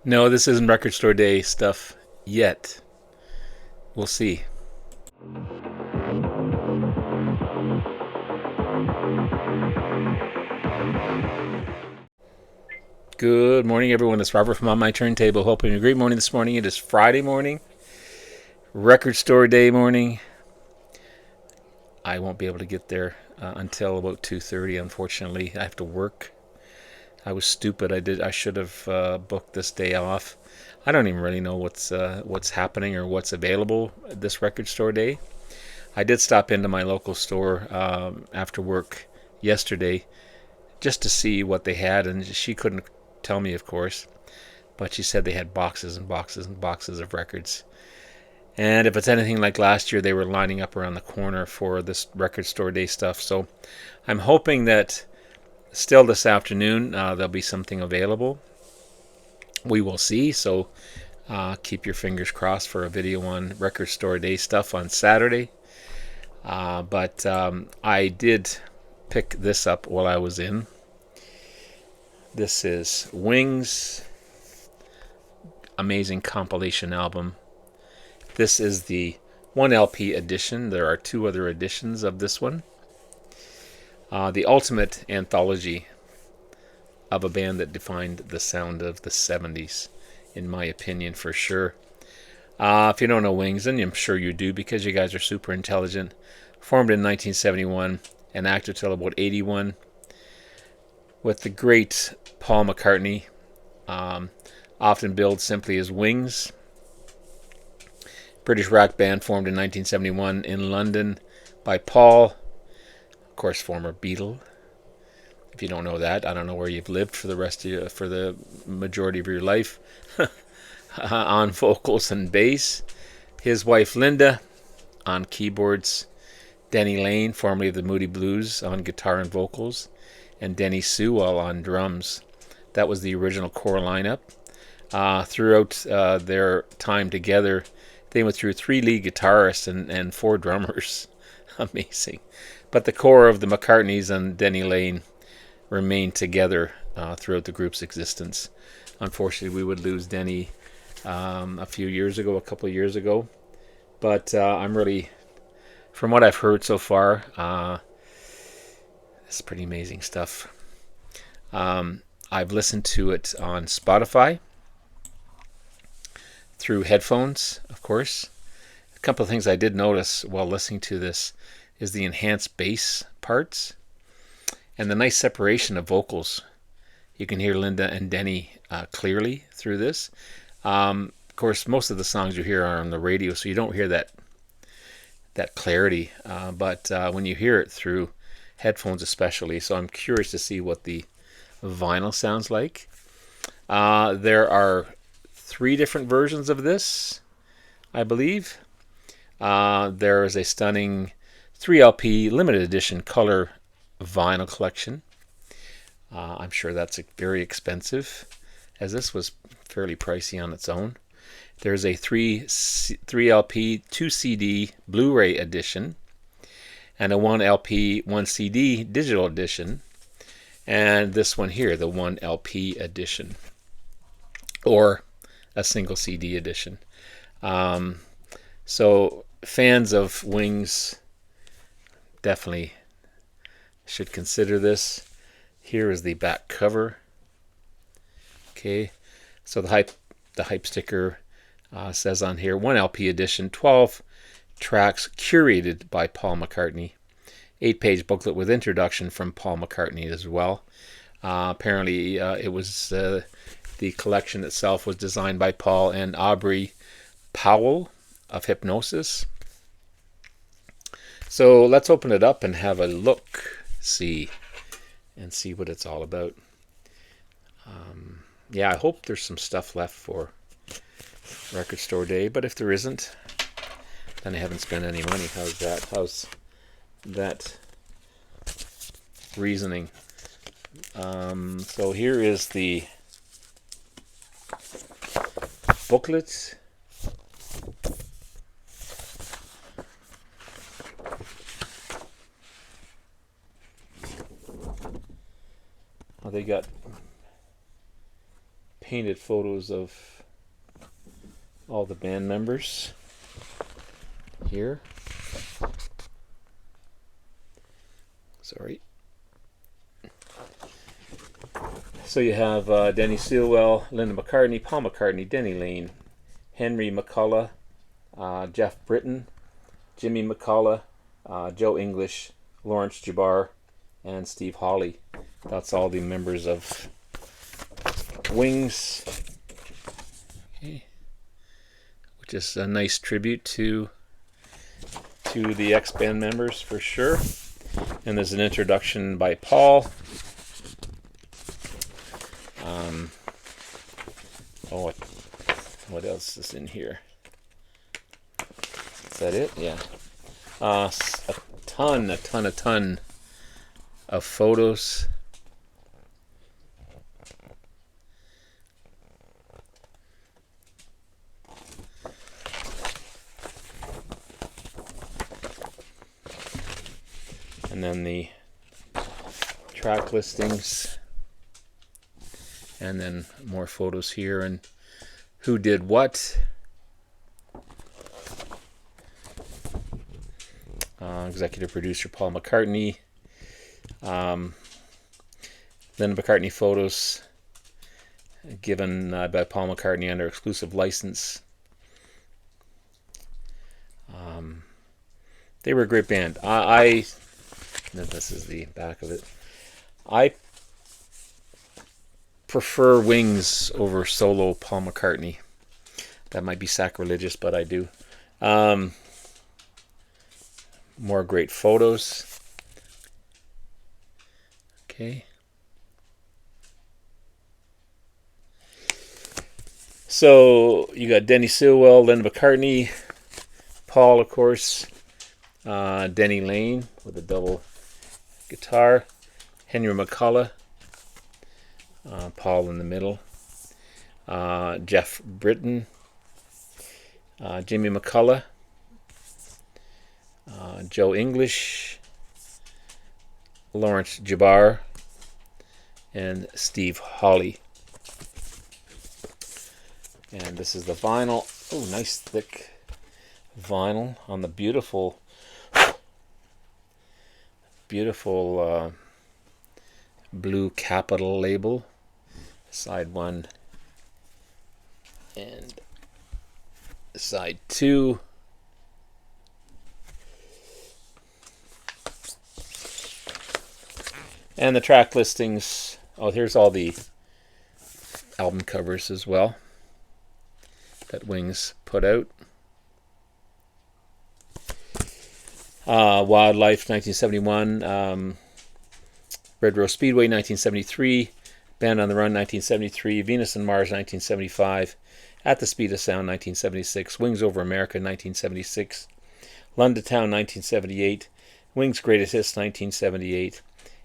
No, this isn't record store day stuff yet. We'll see. Good morning, everyone. It's Robert from On My Turntable. Hoping a great morning this morning. It is Friday morning, record store day morning. I won't be able to get there until about 2:30. Unfortunately, I have to work. I was stupid. I should have booked this day off. I don't even really know what's happening or what's available this record store day. I did stop into my local store after work yesterday just to see what they had, and she couldn't tell me, of course, but she said they had boxes and boxes and boxes of records. And if it's anything like last year, they were lining up around the corner for this record store day stuff. So I'm hoping that still this afternoon there'll be something available. We will see. So keep your fingers crossed for a video on record store day stuff on Saturday. But I did pick this up while I was in. This is Wings, amazing compilation album. This is the 1 LP edition. There are 2 other editions of this one. The ultimate anthology of a band that defined the sound of the 70s, in my opinion, for sure. If you don't know Wings, and I'm sure you do because you guys are super intelligent, formed in 1971 and active till about 81 with the great Paul McCartney, often billed simply as Wings. British rock band formed in 1971 in London by Paul, of course, former Beatle. If you don't know that, I don't know where you've lived for the majority of your life. On vocals and bass, his wife Linda on keyboards, Denny Laine, formerly of the Moody Blues, on guitar and vocals, and Denny Seiwell on drums. That was the original core lineup. Throughout their time together, they went through 3 lead guitarists and 4 drummers. Amazing. But the core of the McCartneys and Denny Laine remained together throughout the group's existence. Unfortunately, we would lose Denny a couple of years ago. But I'm really, from what I've heard so far, it's pretty amazing stuff. I've listened to it on Spotify through headphones, of course. A couple of things I did notice while listening to this is the enhanced bass parts and the nice separation of vocals. You can hear Linda and Denny clearly through this. Of course, most of the songs you hear are on the radio, so you don't hear that clarity. But when you hear it through headphones especially, so I'm curious to see what the vinyl sounds like. There are 3 different versions of this, I believe. There is a stunning 3 LP limited edition color vinyl collection. I'm sure that's very expensive, as this was fairly pricey on its own. There's a 3 LP 2 CD Blu-ray edition and a 1 LP 1 CD digital edition, and this one here, the 1 LP edition, or a single CD edition. So fans of Wings definitely should consider this. Here is the back cover. Okay, so the hype sticker says on here 1 LP edition, 12 tracks curated by Paul McCartney. 8-page booklet with introduction from Paul McCartney as well. Apparently, it was the collection itself was designed by Paul and Aubrey Powell of Hypnosis. So let's open it up and have a look, see what it's all about. Yeah, I hope there's some stuff left for record store day, but if there isn't, then I haven't spent any money. How's that reasoning? So here is the booklet. Oh, they got painted photos of all the band members here. Sorry. So you have Denny Seiwell, Linda McCartney, Paul McCartney, Denny Laine, Henry McCullough, Jeff Britton, Jimmy McCullough, Joe English, Lawrence Jabbar, and Steve Hawley. That's all the members of Wings. Okay. Which is a nice tribute to the ex-band members for sure. And there's an introduction by Paul. What else is in here? Is that it? Yeah. A ton of photos. And then the track listings. And then more photos here and who did what. Executive producer Paul McCartney. Linda McCartney photos given by Paul McCartney under exclusive license. They were a great band. This is the back of it. I prefer Wings over solo Paul McCartney. That might be sacrilegious, but I do. More great photos. Okay. So you got Denny Seiwell, Linda McCartney, Paul, of course, Denny Laine with a double guitar, Henry McCullough, Paul in the middle, Jeff Britton, Jimmy McCullough, Joe English, Lawrence Jabbar, and Steve Hawley. And this is the vinyl. Oh, nice thick vinyl on the beautiful blue capital label. Side 1 and side 2. And the track listings. Oh, here's all the album covers as well that Wings put out. Wildlife, 1971. Red Rose Speedway, 1973. Band on the Run, 1973. Venus and Mars, 1975. At the Speed of Sound, 1976. Wings Over America, 1976. London Town, 1978. Wings Greatest Hits, 1978.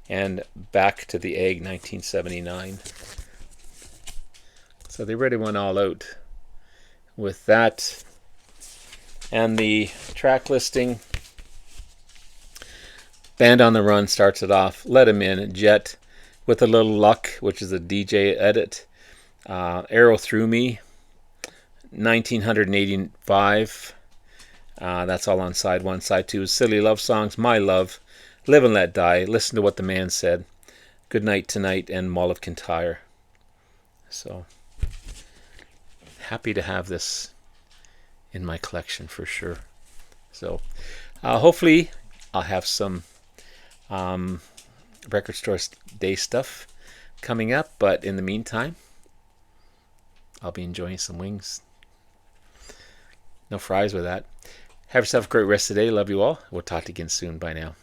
And Back to the Egg, 1979. So they really went all out with that. And the track listing. Band on the Run starts it off. Let 'Em In, Jet, With a Little Luck, which is a DJ edit. Arrow Through Me, 1985. That's all on side 1. Side 2 is Silly Love Songs, My Love, Live and Let Die, Listen to What the Man Said, Good Night Tonight, and Mull of Kintyre. So, happy to have this in my collection for sure. So, hopefully I'll have some record store day stuff coming up, but in the meantime, I'll be enjoying some Wings. No fries with that. Have yourself a great rest of the day. Love you all. We'll talk to you again soon. Bye now.